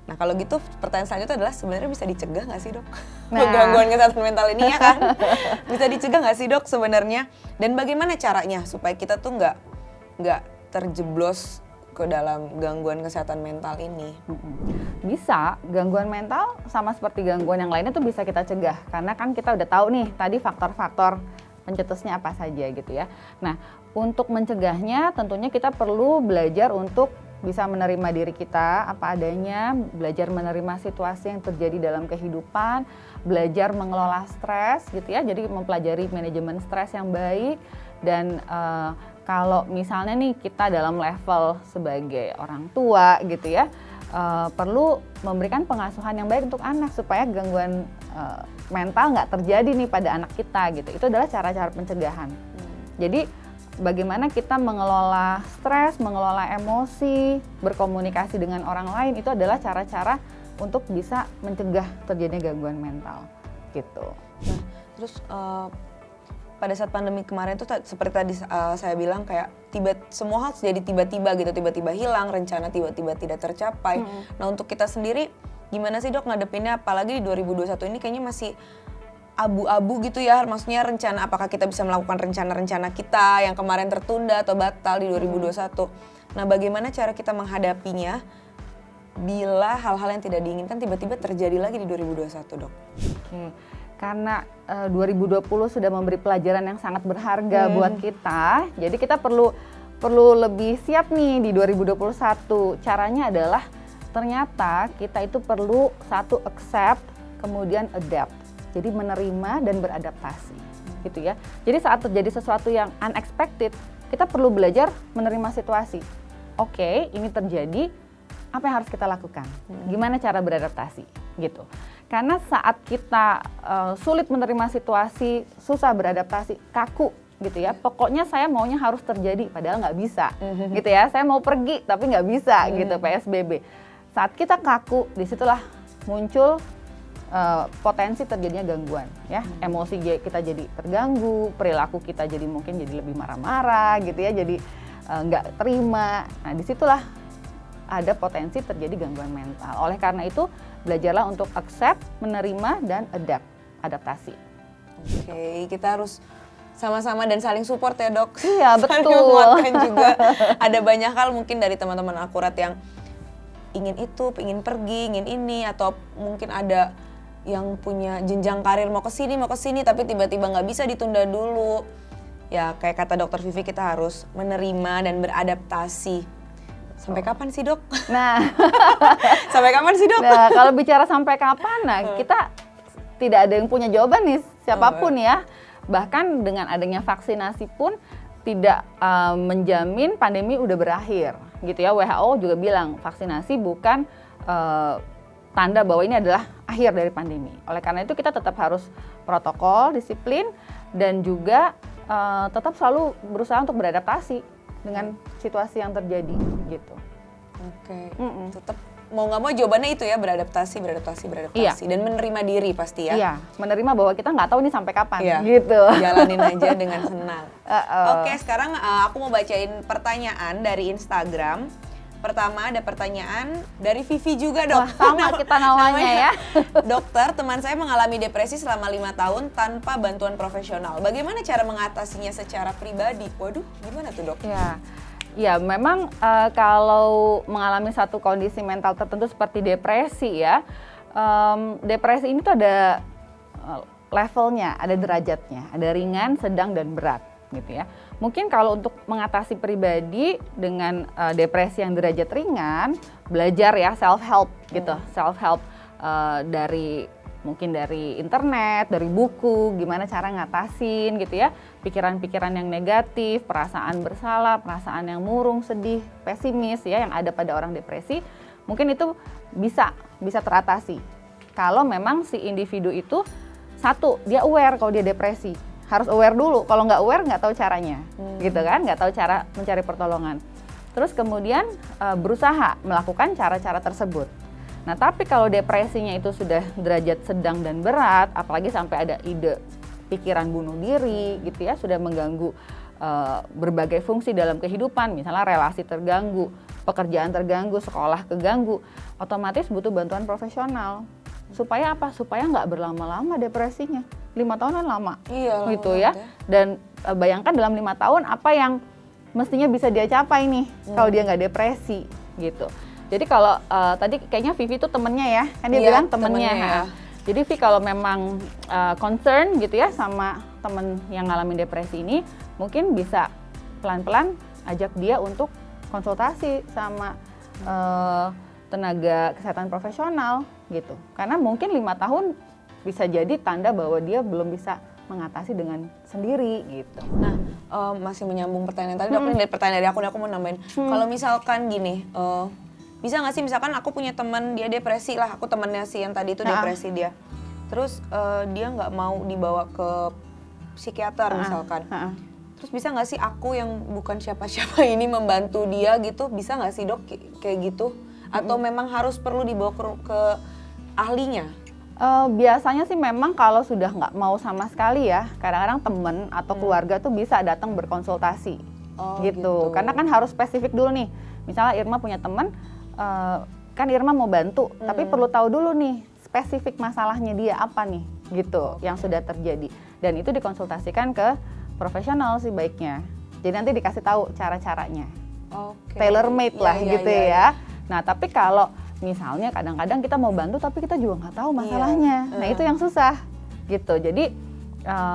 Nah kalau gitu pertanyaan selanjutnya adalah sebenarnya bisa dicegah nggak sih dok? Nah. Gangguan kesehatan mental ini ya kan? Bisa dicegah nggak sih dok sebenarnya? Dan bagaimana caranya supaya kita tuh nggak terjeblos ke dalam gangguan kesehatan mental ini? Bisa, gangguan mental sama seperti gangguan yang lainnya tuh bisa kita cegah. Karena kan kita udah tahu nih tadi faktor-faktor pencetusnya apa saja gitu ya. Nah, untuk mencegahnya tentunya kita perlu belajar untuk bisa menerima diri kita apa adanya, belajar menerima situasi yang terjadi dalam kehidupan, belajar mengelola stres gitu ya, jadi mempelajari manajemen stres yang baik. Dan kalau misalnya nih kita dalam level sebagai orang tua gitu ya, perlu memberikan pengasuhan yang baik untuk anak supaya gangguan mental nggak terjadi nih pada anak kita gitu. Itu adalah cara-cara pencegahan. Jadi bagaimana kita mengelola stres, mengelola emosi, berkomunikasi dengan orang lain itu adalah cara-cara untuk bisa mencegah terjadinya gangguan mental gitu. Nah, terus pada saat pandemi kemarin tuh seperti tadi saya bilang kayak semua hal jadi tiba-tiba gitu, tiba-tiba hilang, rencana tiba-tiba tidak tercapai. Nah untuk kita sendiri gimana sih dok ngadepinnya, apalagi di 2021 ini kayaknya masih abu-abu gitu ya, maksudnya rencana apakah kita bisa melakukan rencana-rencana kita yang kemarin tertunda atau batal di 2021. Nah bagaimana cara kita menghadapinya bila hal-hal yang tidak diinginkan tiba-tiba terjadi lagi di 2021 dok? Oke. Karena 2020 sudah memberi pelajaran yang sangat berharga buat kita, jadi kita perlu lebih siap nih di 2021. Caranya adalah ternyata kita itu perlu satu accept, kemudian adapt. Jadi menerima dan beradaptasi, gitu ya. Jadi saat terjadi sesuatu yang unexpected, kita perlu belajar menerima situasi. Oke, ini terjadi, apa yang harus kita lakukan? Gimana cara beradaptasi, gitu. Karena saat kita sulit menerima situasi, susah beradaptasi, kaku, gitu ya. Pokoknya saya maunya harus terjadi, padahal nggak bisa, gitu ya. Saya mau pergi, tapi nggak bisa, gitu. PSBB. Saat kita kaku, disitulah muncul potensi terjadinya gangguan ya, emosi kita jadi terganggu, perilaku kita jadi mungkin jadi lebih marah-marah gitu ya, jadi nggak terima. Nah disitulah ada potensi terjadi gangguan mental. Oleh karena itu belajarlah untuk accept, menerima dan adaptasi. Oke, kita harus sama-sama dan saling support ya dok. Iya betul. Saling menguatkan juga. Ada banyak hal mungkin dari teman-teman akurat yang ingin itu, ingin pergi, ingin ini, atau mungkin ada yang punya jenjang karir mau ke sini, tapi tiba-tiba nggak bisa, ditunda dulu. Ya kayak kata dokter Vivi, kita harus menerima dan beradaptasi. Sampai kapan sih dok? Nah, sampai kapan sih dok? Nah kalau bicara sampai kapan, nah kita tidak ada yang punya jawaban nih, siapapun ya. Bahkan dengan adanya vaksinasi pun tidak menjamin pandemi udah berakhir, gitu ya. WHO juga bilang vaksinasi bukan tanda bahwa ini adalah akhir dari pandemi. Oleh karena itu kita tetap harus protokol, disiplin, dan juga tetap selalu berusaha untuk beradaptasi dengan situasi yang terjadi gitu. Oke, tetap mau nggak mau jawabannya itu ya, beradaptasi, iya. Dan menerima diri pasti ya. Iya, menerima bahwa kita nggak tahu ini sampai kapan, iya. gitu. Jalanin aja dengan senang. Oke, sekarang aku mau bacain pertanyaan dari Instagram. Pertama ada pertanyaan dari Vivi juga dok. Wah, sama kita namanya ya. Dokter, teman saya mengalami depresi selama 5 tahun tanpa bantuan profesional. Bagaimana cara mengatasinya secara pribadi? Waduh, gimana tuh dok? Ya memang kalau mengalami satu kondisi mental tertentu seperti depresi ya, depresi ini tuh ada levelnya, ada derajatnya, ada ringan, sedang, dan berat gitu ya. Mungkin kalau untuk mengatasi pribadi dengan depresi yang derajat ringan, belajar ya self-help gitu, self-help dari mungkin dari internet, dari buku, gimana cara ngatasin gitu ya, pikiran-pikiran yang negatif, perasaan bersalah, perasaan yang murung, sedih, pesimis ya yang ada pada orang depresi, mungkin itu bisa teratasi. Kalau memang si individu itu satu, dia aware kalau dia depresi, harus aware dulu. Kalau nggak aware nggak tahu caranya, gitu kan, nggak tahu cara mencari pertolongan. Terus kemudian berusaha melakukan cara-cara tersebut. Nah tapi kalau depresinya itu sudah derajat sedang dan berat, apalagi sampai ada ide pikiran bunuh diri gitu ya, sudah mengganggu berbagai fungsi dalam kehidupan, misalnya relasi terganggu, pekerjaan terganggu, sekolah keganggu, otomatis butuh bantuan profesional. Supaya apa? Supaya nggak berlama-lama depresinya. 5 tahun kan lama, Iya, gitu ya. Dan bayangkan dalam 5 tahun apa yang mestinya bisa dia capai nih kalau dia nggak depresi, gitu. Jadi kalau tadi kayaknya Vivi tuh temennya ya, kan dia bilang temennya. Ya. Jadi Vi kalau memang concern gitu ya sama temen yang ngalamin depresi ini, mungkin bisa pelan-pelan ajak dia untuk konsultasi sama tenaga kesehatan profesional gitu. Karena mungkin 5 tahun bisa jadi tanda bahwa dia belum bisa mengatasi dengan sendiri gitu. Nah, masih menyambung pertanyaan tadi, Dok, dari pertanyaan dari aku mau nambahin. Kalau misalkan gini, bisa nggak sih misalkan aku punya teman dia depresi lah, aku temennya sih yang tadi itu depresi dia. Terus dia nggak mau dibawa ke psikiater misalkan. Terus bisa nggak sih aku yang bukan siapa-siapa ini membantu dia gitu, bisa nggak sih, Dok, kayak gitu? Atau memang harus perlu dibawa ke ahlinya? Biasanya sih memang kalau sudah nggak mau sama sekali ya, kadang-kadang temen atau keluarga tuh bisa datang berkonsultasi gitu. Karena kan harus spesifik dulu nih. Misalnya Irma punya temen, kan Irma mau bantu, tapi perlu tahu dulu nih spesifik masalahnya dia apa nih gitu yang sudah terjadi. Dan itu dikonsultasikan ke profesional sih baiknya. Jadi nanti dikasih tahu cara-caranya. Tailor made lah gitu ya. Nah tapi kalau misalnya kadang-kadang kita mau bantu tapi kita juga nggak tahu masalahnya. Nah itu yang susah gitu. Jadi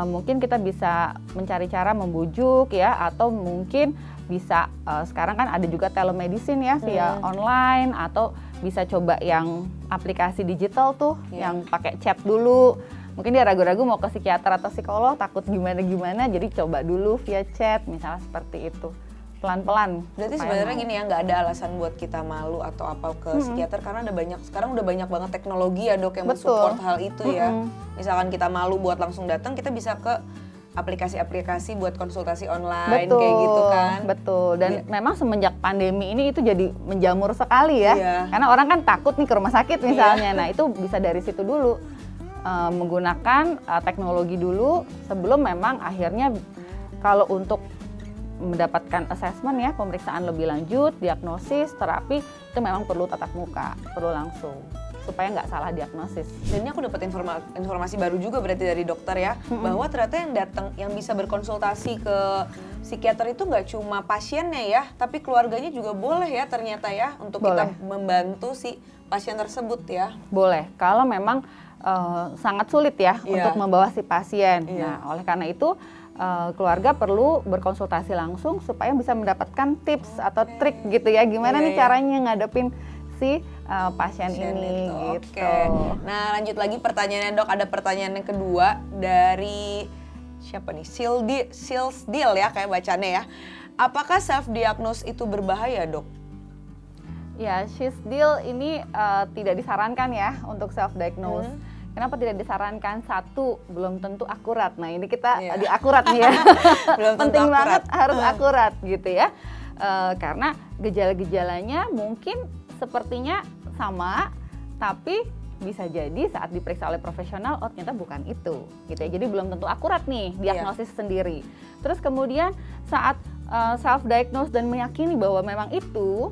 mungkin kita bisa mencari cara membujuk ya, atau mungkin bisa sekarang kan ada juga telemedicine ya via online, atau bisa coba yang aplikasi digital tuh yang pakai chat dulu. Mungkin dia ragu-ragu mau ke psikiater atau psikolog, takut gimana-gimana, jadi coba dulu via chat misalnya seperti itu. Pelan-pelan. Berarti sebenarnya gini ya, nggak ada alasan buat kita malu atau apa ke psikiater, karena sekarang udah banyak banget teknologi ya, Dok, yang mensupport hal itu ya. Misalkan kita malu buat langsung datang, kita bisa ke aplikasi-aplikasi buat konsultasi online kayak gitu kan. Betul. Dan memang semenjak pandemi ini itu jadi menjamur sekali ya. Karena orang kan takut nih ke rumah sakit misalnya. Nah itu bisa dari situ dulu. Menggunakan teknologi dulu sebelum memang akhirnya kalau untuk mendapatkan assessment ya, pemeriksaan lebih lanjut, diagnosis, terapi, itu memang perlu tatap muka, perlu langsung supaya nggak salah diagnosis. Dan ini aku dapat informasi baru juga berarti dari dokter ya, bahwa ternyata yang bisa berkonsultasi ke psikiater itu nggak cuma pasiennya ya, tapi keluarganya juga boleh ya ternyata ya, untuk kita membantu si pasien tersebut ya. Boleh, kalau memang sangat sulit ya untuk membawa si pasien. Nah, oleh karena itu keluarga perlu berkonsultasi langsung supaya bisa mendapatkan tips atau trik gitu ya, gimana nih caranya ngadepin si pasien ini gitu. Nah lanjut lagi pertanyaannya, Dok, ada pertanyaan yang kedua dari siapa nih? Silsdil ya kayak bacanya ya. Apakah self diagnose itu berbahaya, Dok? Ya, Silsdil ini tidak disarankan ya untuk self diagnose. Kenapa tidak disarankan? Satu, belum tentu akurat. Nah ini kita di akurat nih ya. Penting banget harus akurat gitu ya. Karena gejala-gejalanya mungkin sepertinya sama, tapi bisa jadi saat diperiksa oleh profesional, oh ternyata bukan itu gitu ya. Jadi belum tentu akurat nih diagnosis sendiri. Terus kemudian saat self diagnose dan meyakini bahwa memang itu,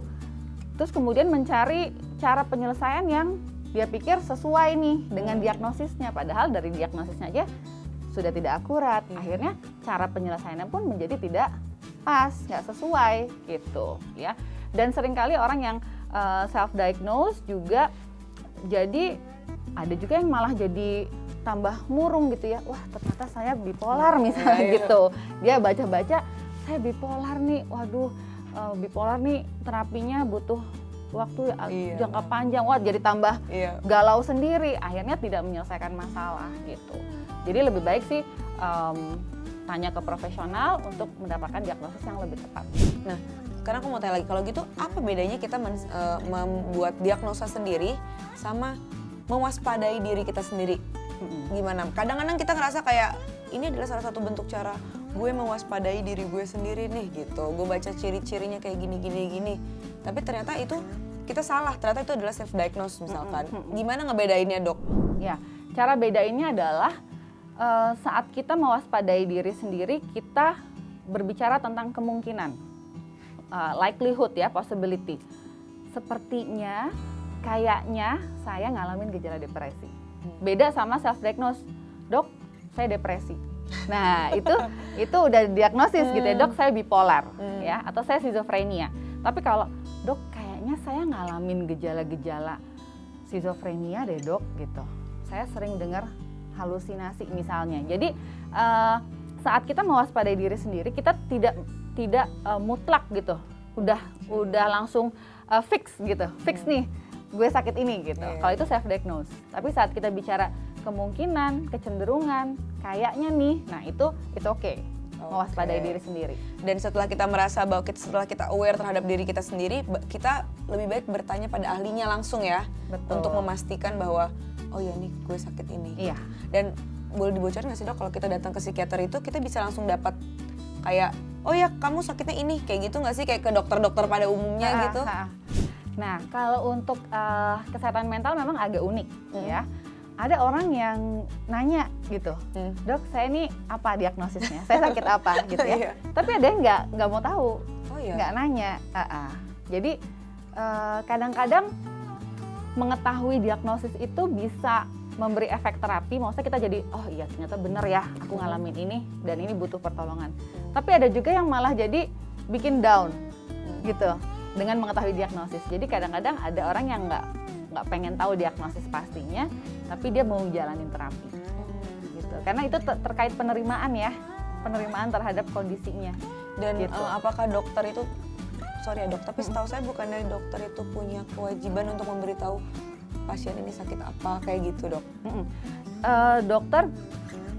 terus kemudian mencari cara penyelesaian yang dia pikir sesuai nih dengan diagnosisnya, padahal dari diagnosisnya aja sudah tidak akurat. Akhirnya cara penyelesaiannya pun menjadi tidak pas, nggak sesuai gitu ya. Dan seringkali orang yang self diagnose juga jadi ada juga yang malah jadi tambah murung gitu ya. Wah, ternyata saya bipolar misalnya gitu. Dia baca-baca saya bipolar nih. Waduh, bipolar nih terapinya butuh waktu jangka panjang, wah jadi tambah galau sendiri, akhirnya tidak menyelesaikan masalah gitu. Jadi lebih baik sih tanya ke profesional untuk mendapatkan diagnosis yang lebih tepat. Nah, sekarang aku mau tanya lagi, kalau gitu apa bedanya kita membuat diagnosa sendiri sama mewaspadai diri kita sendiri? Gimana? Kadang-kadang kita ngerasa kayak ini adalah salah satu bentuk cara gue mewaspadai diri gue sendiri nih gitu. Gue baca ciri-cirinya kayak gini. Tapi ternyata itu kita salah, ternyata itu adalah self diagnose misalkan. Gimana ngebedainnya, Dok? Ya, cara bedainnya adalah saat kita mewaspadai diri sendiri, kita berbicara tentang kemungkinan. likelihood ya, possibility. Sepertinya, kayaknya saya ngalamin gejala depresi. Beda sama self diagnose, dok saya depresi. Nah itu udah diagnosis gitu ya, dok saya bipolar ya, atau saya schizophrenia. Tapi kalau dok kayaknya saya ngalamin gejala-gejala schizophrenia deh dok gitu. Saya sering dengar halusinasi misalnya. Jadi saat kita mewaspadai diri sendiri, kita tidak mutlak gitu. Udah langsung fix gitu. Fix nih, gue sakit ini gitu. Kalau itu self diagnose. Tapi saat kita bicara kemungkinan, kecenderungan, kayaknya nih, nah itu oke. Mewaspadai diri sendiri. Dan setelah kita merasa bahwa setelah kita aware terhadap diri kita sendiri, kita lebih baik bertanya pada ahlinya langsung ya. Betul. Untuk memastikan bahwa oh ya nih gue sakit ini. Iya. Dan boleh dibocorin nggak sih dok, kalau kita datang ke psikiater itu kita bisa langsung dapat kayak oh ya kamu sakitnya ini, kayak gitu nggak sih, kayak ke dokter-dokter pada umumnya gitu? Nah kalau untuk kesehatan mental memang agak unik ya. Ada orang yang nanya gitu, dok saya ini apa diagnosisnya, saya sakit apa gitu ya. Tapi ada yang nggak mau tahu, nggak nanya. Jadi kadang-kadang mengetahui diagnosis itu bisa memberi efek terapi, maksudnya kita jadi oh iya ternyata bener ya aku ngalamin ini dan ini butuh pertolongan. Tapi ada juga yang malah jadi bikin down gitu dengan mengetahui diagnosis. Jadi kadang-kadang ada orang yang nggak pengen tahu diagnosis pastinya, tapi dia mau jalanin terapi gitu. Karena itu terkait penerimaan ya, penerimaan terhadap kondisinya. Dan gitu. Apakah dokter itu, sorry ya dok, tapi setahu saya bukan dari dokter itu punya kewajiban untuk memberitahu pasien ini sakit apa, kayak gitu dok? Dokter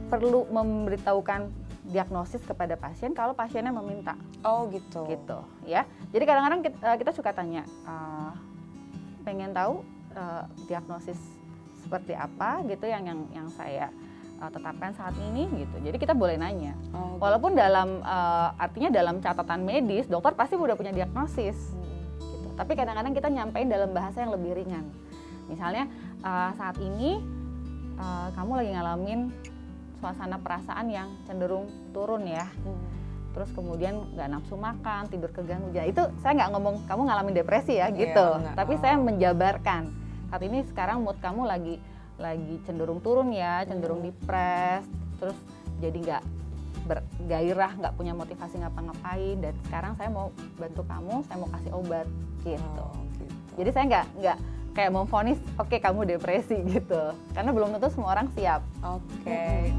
perlu memberitahukan diagnosis kepada pasien kalau pasiennya meminta. Oh gitu. Gitu ya. Jadi kadang-kadang kita suka tanya, pengen tahu diagnosis seperti apa gitu yang saya tetapkan saat ini gitu. Jadi kita boleh nanya. Walaupun dalam artinya dalam catatan medis dokter pasti udah punya diagnosis. Gitu. Tapi kadang-kadang kita nyampein dalam bahasa yang lebih ringan. Misalnya saat ini kamu lagi ngalamin suasana perasaan yang cenderung turun ya. Terus kemudian nggak nafsu makan, tidur keganggu. Ya, itu saya nggak ngomong kamu ngalamin depresi ya gitu. Tapi saya menjabarkan saat ini sekarang mood kamu lagi cenderung turun ya, cenderung depres. Terus jadi nggak bergairah, nggak punya motivasi ngapa-ngapain. Dan sekarang saya mau bantu kamu, saya mau kasih obat gitu. Jadi saya nggak kayak memvonis, oke kamu depresi gitu. Karena belum tentu semua orang siap. Oke.